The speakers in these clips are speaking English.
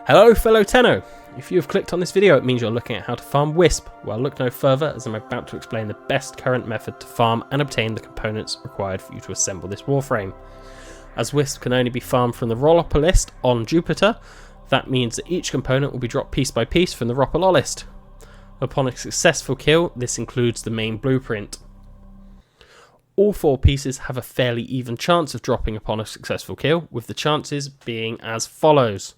Hello fellow Tenno! If you have clicked on this video, it means you're looking at how to farm Wisp. Well, look no further, as I'm about to explain the best current method to farm and obtain the components required for you to assemble this Warframe. As Wisp can only be farmed from the Ropalolyst on Jupiter, that means that each component will be dropped piece by piece from the Ropalolyst. Upon a successful kill, this includes the main blueprint. All 4 pieces have a fairly even chance of dropping upon a successful kill, with the chances being as follows.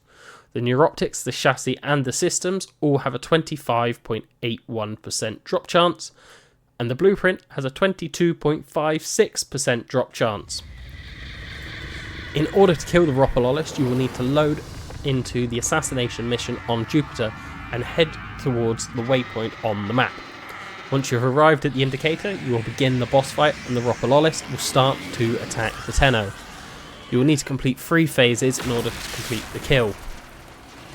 The neuroptics, the chassis and the systems all have a 25.81% drop chance, and the blueprint has a 22.56% drop chance. In order to kill the Ropalolyst, you will need to load into the assassination mission on Jupiter and head towards the waypoint on the map. Once you have arrived at the indicator, you will begin the boss fight and the Ropalolyst will start to attack the Tenno. You will need to complete 3 phases in order to complete the kill.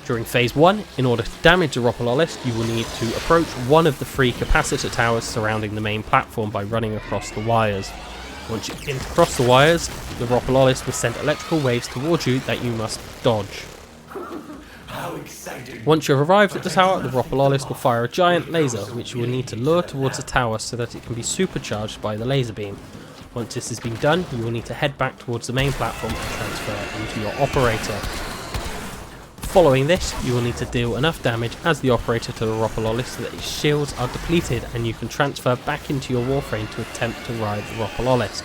During phase 1, in order to damage the Ropalolyst, you will need to approach one of the 3 capacitor towers surrounding the main platform by running across the wires. Once you begin to cross the wires, the Ropalolyst will send electrical waves towards you that you must dodge. Once you have arrived at the tower, the Ropalolyst will fire a giant laser, which you will need to lure towards the tower so that it can be supercharged by the laser beam. Once this has been done, you will need to head back towards the main platform and transfer into your operator. Following this, you will need to deal enough damage as the operator to the Ropalolyst so that its shields are depleted and you can transfer back into your Warframe to attempt to ride the Ropalolyst.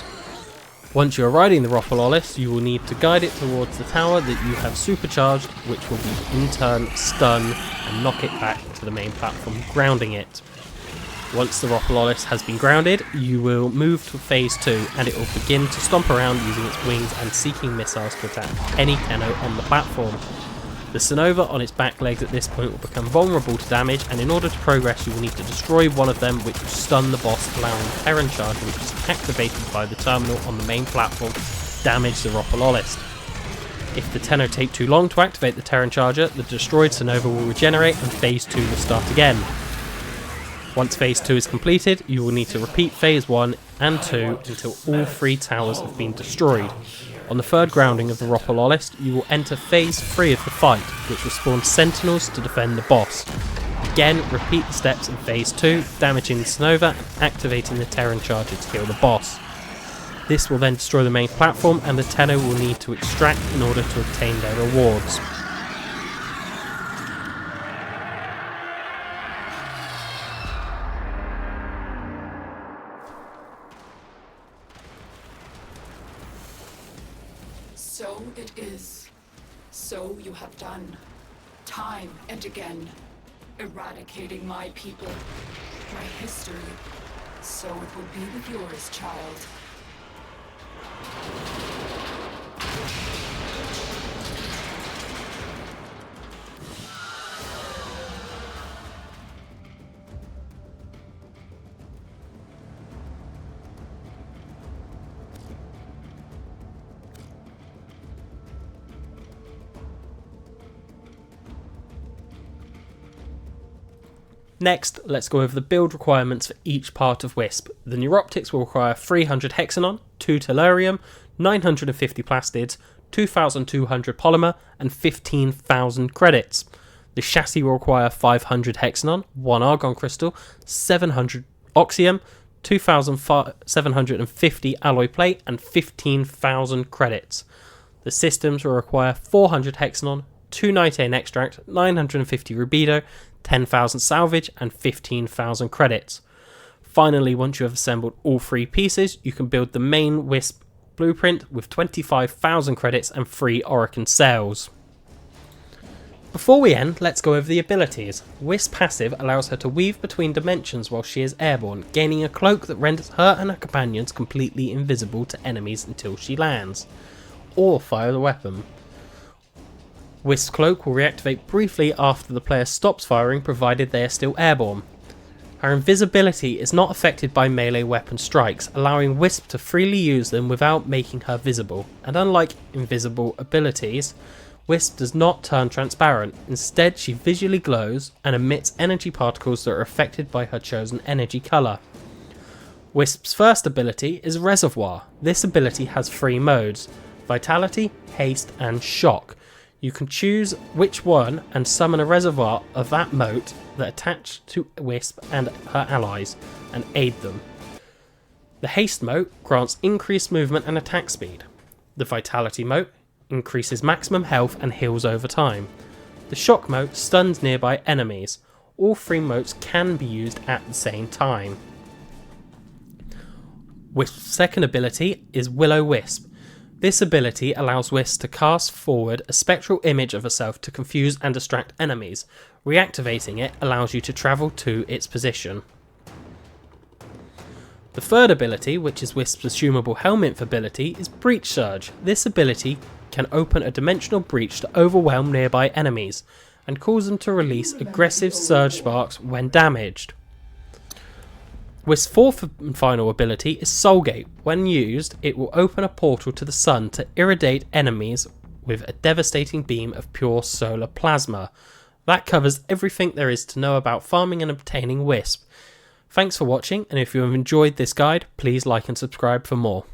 Once you are riding the Ropalolyst, you will need to guide it towards the tower that you have supercharged, which will be in turn stun and knock it back to the main platform, grounding it. Once the Ropalolyst has been grounded, you will move to phase 2 and it will begin to stomp around using its wings and seeking missiles to attack any Tenno on the platform. The Sonova on its back legs at this point will become vulnerable to damage, and in order to progress you will need to destroy one of them, which will stun the boss, allowing the Terran charge, which is activated by the terminal on the main platform, to damage the Ropalolyst. If the Tenno take too long to activate the Terran charger, the destroyed Sonova will regenerate and phase 2 will start again. Once phase 2 is completed, you will need to repeat phase 1 and 2 until all 3 towers have been destroyed. On the 3rd grounding of the Ropalolyst, you will enter phase 3 of the fight, which will spawn sentinels to defend the boss. Again, repeat the steps in phase 2, damaging the Sonova and activating the Terran charger to kill the boss. This will then destroy the main platform and the Tenno will need to extract in order to obtain their rewards. So it is. So you have done. Time and again. Eradicating my people. My history. So it will be with yours, child. Next, let's go over the build requirements for each part of Wisp. The neuroptics will require 300 hexanon, 2 tellurium, 950 plastids, 2200 polymer, and 15,000 credits. The chassis will require 500 hexanon, 1 argon crystal, 700 oxium, 2750 alloy plate, and 15,000 credits. The systems will require 400 hexanon, 2 nitane extract, 950 rubido, 10,000 salvage and 15,000 credits. Finally, once you have assembled all 3 pieces, you can build the main Wisp blueprint with 25,000 credits and 3 Orokin cells. Before we end, let's go over the abilities. Wisp passive allows her to weave between dimensions while she is airborne, gaining a cloak that renders her and her companions completely invisible to enemies until she lands, or fire the weapon. Wisp's cloak will reactivate briefly after the player stops firing, provided they are still airborne. Her invisibility is not affected by melee weapon strikes, allowing Wisp to freely use them without making her visible, and unlike invisible abilities, Wisp does not turn transparent. Instead, she visually glows and emits energy particles that are affected by her chosen energy colour. Wisp's first ability is Reservoir. This ability has 3 modes: Vitality, Haste and Shock. You can choose which one and summon a reservoir of that mote that attach to Wisp and her allies and aid them. The haste mote grants increased movement and attack speed. The vitality mote increases maximum health and heals over time. The shock mote stuns nearby enemies. All three motes can be used at the same time. Wisp's second ability is Will-O-Wisp. This ability allows Wisp to cast forward a spectral image of herself to confuse and distract enemies. Reactivating it allows you to travel to its position. The third ability, which is Wisp's assumable Helminth ability, is Breach Surge. This ability can open a dimensional breach to overwhelm nearby enemies and cause them to release aggressive surge sparks when damaged. Wisp's fourth and final ability is Soulgate. When used, it will open a portal to the sun to irradiate enemies with a devastating beam of pure solar plasma. That covers everything there is to know about farming and obtaining Wisp. Thanks for watching, and if you have enjoyed this guide, please like and subscribe for more.